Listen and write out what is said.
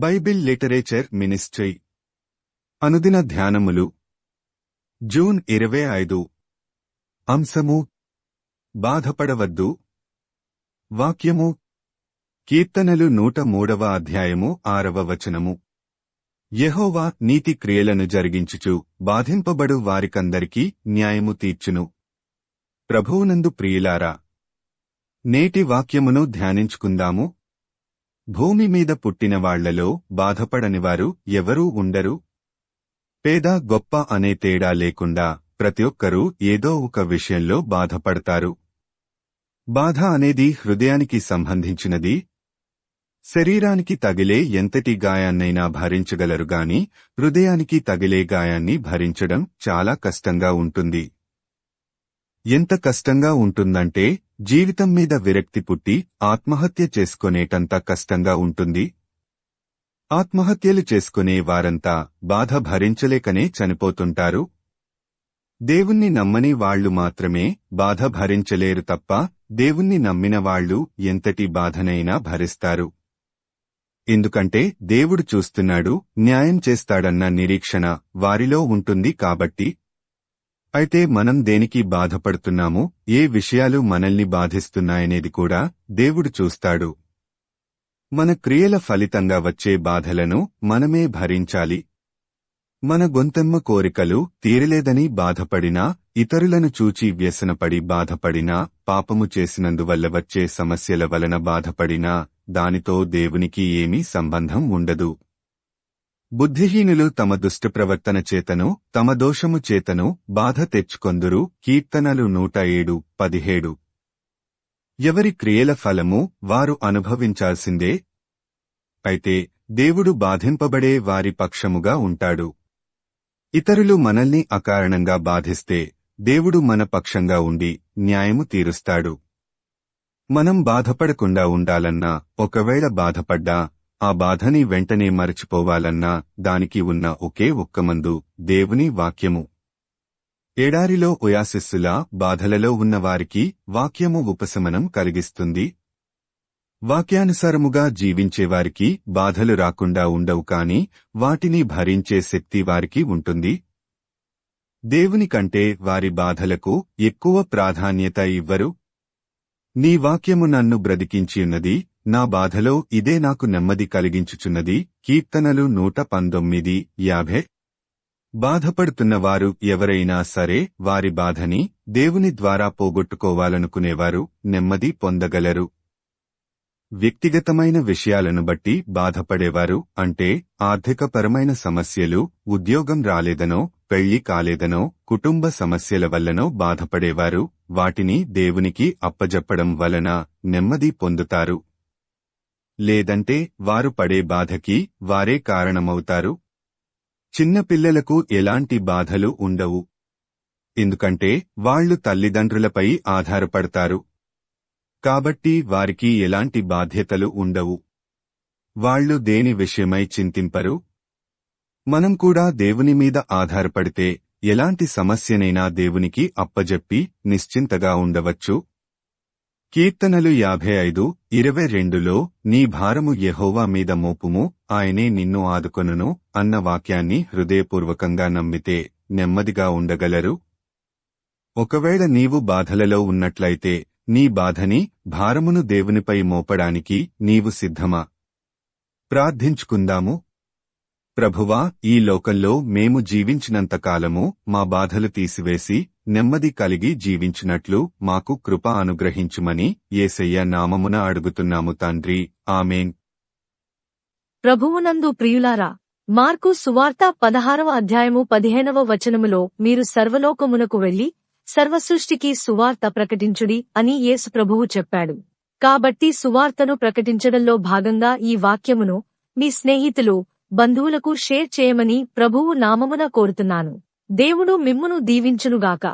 Bible literature ministry అనుదిన ధ్యానములు June 25 అంశము బాధపడవద్దు. వాక్యము కీర్తనలు 103వ అధ్యాయము 6వ వచనము. యెహోవా నీతి క్రియలను జరిగించుచు బాధింపబడు వారికందరికీ న్యాయము తీర్చును. ప్రభువునందు ప్రియులారా, నేటి వాక్యమును ధ్యానించుకుందాము. భూమి మీద పుట్టిన వాళ్లలో బాధపడనివారు ఎవరూ ఉండరు. పేద గొప్ప అనే తేడా లేకుండా ప్రతి ఒక్కరూ ఏదో ఒక విషయంలో బాధపడతారు. బాధ అనేది హృదయానికి సంబంధించినది. శరీరానికి తగిలే ఎంతటి గాయాన్నైనా భరించగలరుగాని హృదయానికి తగిలే గాయాన్ని భరించడం చాలా కష్టంగా ఉంటుంది. ఎంత కష్టంగా ఉంటుందంటే జీవితం మీద విరక్తి పుట్టి ఆత్మహత్య చేసుకునేటంత కష్టంగా ఉంటుంది. ఆత్మహత్యలు చేసుకునే వారంతా బాధ భరించలేకనే చనిపోతుంటారు. దేవుణ్ణి నమ్మని వాళ్లు మాత్రమే బాధ భరించలేరు తప్ప దేవుణ్ణి నమ్మిన వాళ్లు ఎంతటి బాధనైనా భరిస్తారు. ఎందుకంటే దేవుడు చూస్తున్నాడు, న్యాయం చేస్తాడన్న నిరీక్షణ వారిలో ఉంటుంది కాబట్టి. అయితే మనం దేనికి బాధపడుతున్నాము, ఏ విషయాలు మనల్ని బాధిస్తున్నాయనేది కూడా దేవుడు చూస్తాడు. మన క్రియల ఫలితంగా వచ్చే బాధలను మనమే భరించాలి. మన గొంతెమ్మ కోరికలు తీరలేదని బాధపడినా, ఇతరులను చూచి వ్యసనపడి బాధపడినా, పాపము చేసినందువల్ల వచ్చే సమస్యల వలన బాధపడినా దానితో దేవునికి ఏమీ సంబంధం ఉండదు. బుద్ధిహీనులు తమ దుష్టప్రవర్తన చేతను తమ దోషము చేతను బాధ తెచ్చుకొందురు. కీర్తనలు 107:17. ఎవరి క్రియల ఫలము వారు అనుభవించాల్సిందే. అయితే దేవుడు బాధింపబడే వారి పక్షముగా ఉంటాడు. ఇతరులు మనల్ని అకారణంగా బాధిస్తే దేవుడు మన పక్షంగా ఉండి న్యాయము తీరుస్తాడు. మనం బాధపడకుండా ఉండాలన్నా, ఒకవేళ బాధపడ్డా ఆ బాధని వెంటనే మరచిపోవాలన్నా దానికి ఉన్న ఒకే ఒక్క మందు దేవుని వాక్యము. ఎడారిలో ఒయాసిస్సులా బాధలలో ఉన్నవారికి వాక్యము ఉపశమనం కలిగిస్తుంది. వాక్యానుసారముగా జీవించేవారికి బాధలు రాకుండా ఉండవు, కాని వాటిని భరించే శక్తి వారికి ఉంటుంది. దేవుని కంటే వారి బాధలకు ఎక్కువ ప్రాధాన్యత ఇవ్వరు. నీ వాక్యము నన్ను బ్రతికించియున్నది, నా బాధలో ఇదే నాకు నెమ్మది కలిగించుచున్నది. కీర్తనలు 119:50. బాధపడుతున్నవారు ఎవరైనా సరే వారి బాధని దేవుని ద్వారా పోగొట్టుకోవాలనుకునేవారు నెమ్మది పొందగలరు. వ్యక్తిగతమైన విషయాలను బట్టి బాధపడేవారు అంటే ఆర్థికపరమైన సమస్యలు, ఉద్యోగం రాలేదనో, పెళ్లి కాలేదనో, కుటుంబ సమస్యల వల్లనో బాధపడేవారు వాటిని దేవునికి అప్పజెప్పడం వలన నెమ్మది పొందుతారు. లేదంటే వారు పడే బాధకి వారే కారణమవుతారు. చిన్నపిల్లలకు ఎలాంటి బాధలు ఉండవు. ఎందుకంటే వాళ్లు తల్లిదండ్రులపై ఆధారపడతారు. కాబట్టి వారికి ఎలాంటి బాధ్యతలు ఉండవు. వాళ్లు దేని విషయమై చింతింపరు. మనం కూడా దేవుని మీద ఆధారపడితే ఎలాంటి సమస్యనైనా దేవునికి అప్పజెప్పి నిశ్చింతగా ఉండవచ్చు. కీర్తనలు 55:22లో నీ భారము యెహోవా మీద మోపుము, ఆయనే నిన్ను ఆదుకొనును అన్న వాక్యాన్ని హృదయపూర్వకంగా నమ్మితే నెమ్మదిగా ఉండగలరు. ఒకవేళ నీవు బాధలలో ఉన్నట్లయితే నీ బాధని, భారమును దేవునిపై మోపడానికి నీవు సిద్ధమా? ప్రార్థించుకుందాము. ప్రభువా, ఈ లోకంలో మేము జీవించినంతకాలము మా బాధలు తీసివేసి నెమ్మది కలిగి జీవించినట్లు మాకు కృప అనుగ్రహించుమని యేసయ్య నామమున అడుగుతున్నాము తండ్రి. ఆమేన్. ప్రభువునందు ప్రియులారా, మార్కు సువార్త 16వ అధ్యాయము 15వ వచనములో మీరు సర్వలోకమునకు వెళ్లి సర్వసృష్టికి సువార్త ప్రకటించుడి అని యేసు ప్రభువు చెప్పాడు. కాబట్టి సువార్తను ప్రకటించడంలో భాగంగా ఈ వాక్యమును మీ స్నేహితులు, బంధువులకు షేర్ చేయమని ప్రభువు నామమున కోరుతున్నాను. దేవుడు మిమ్మును దీవించునుగాక.